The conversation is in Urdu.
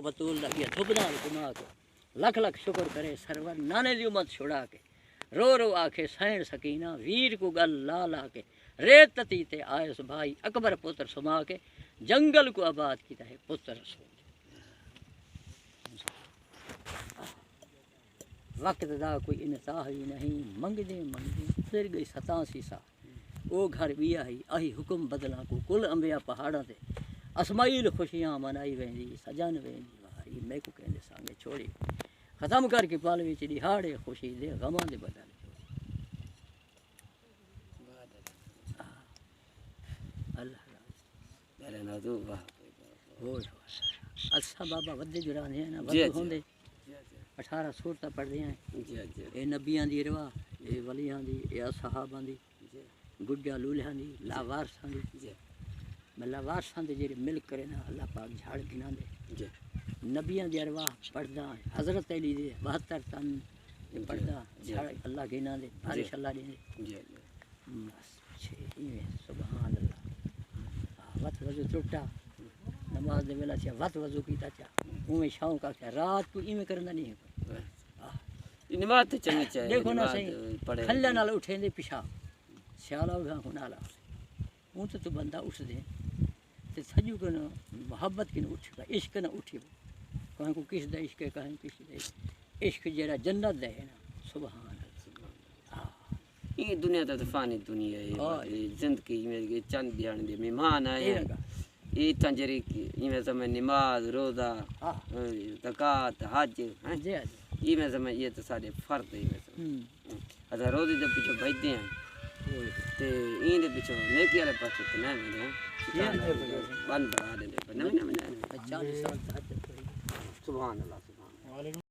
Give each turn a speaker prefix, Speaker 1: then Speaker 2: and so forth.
Speaker 1: بطول لگی دھپنا کما کے لکھ لکھ شکر کرے سرور نانے دی امت چھڑا کے رو رو آکھے سین سکینہ ویر کو گل لا لا کے ریت تتی تے آئس بھائی اکبر پتر سما کے جنگل کو آباد کیتا ہے پتر رسول وقت دا کوئی انتہا ہی نہیں منگ دیں پھر گئی 87 سال او گھر بھی آہی حکم بدلاں کو کل انبیاء پہاڑاں تے اسماعیل خوشیاں منائی ویندی سجن ویندی واہی میں کو کہندے سامنے چھوڑی ختم کر کے پال وچ دہاڑے خوشی دے غماں دے بدل اللہ اسا بابا ودے جڑانے ہیں نا ود ہوندے 18 سورتاں پڑھدے ہیں اے نبیاں دی روا اے ولیاں دی اے صحاباں دی گڈیا لولیاں دی لاوارساں دی لاوارساں دے جڑے مل کرے نا اللہ پاک جھاڑ گنا دے نبیاں دی ارواح پڑھدا حضرت علی دے 72 تن پڑھدا جھاڑ اللہ گنا دے بارش اللہ دے سبحان اللہ وقت وضو ٹوٹا نماز دے ویلا چا وقت وضو کیتا چا اوویں شوق آ کے رات کو ایویں کرنا نہیں ہے
Speaker 2: نماز تے چنگی چاہیے
Speaker 1: دیکھو نا صحیح کھلے نال اٹھیں دے پیشاب سیالا اٹھا ہونا لا اون تو بندہ اٹھ دے تے سجو کنا محبت کنا اٹھ گا عشق نہ اٹھی کہیں کو کس دا عشق ہے کہیں کس دا عشق جڑا جنت دے ہے نا سبحان اللہ
Speaker 2: یہ دنیا تے فانی دنیا ہے زندگی میں چند بیان دے مہمان آئے یہ تنجری میں سمجھ نماز روزہ زکات حج یہ میں سمجھ یہ تو سارے فرض ہے میں سمجھ اچھا روزے دے پیچھے بھجدے ہیں تے این دے پیچھے نیکی والے پاسے تے نہ ملے بن بنا دے نہ 40 سال سبحان اللہ سبحان اللہ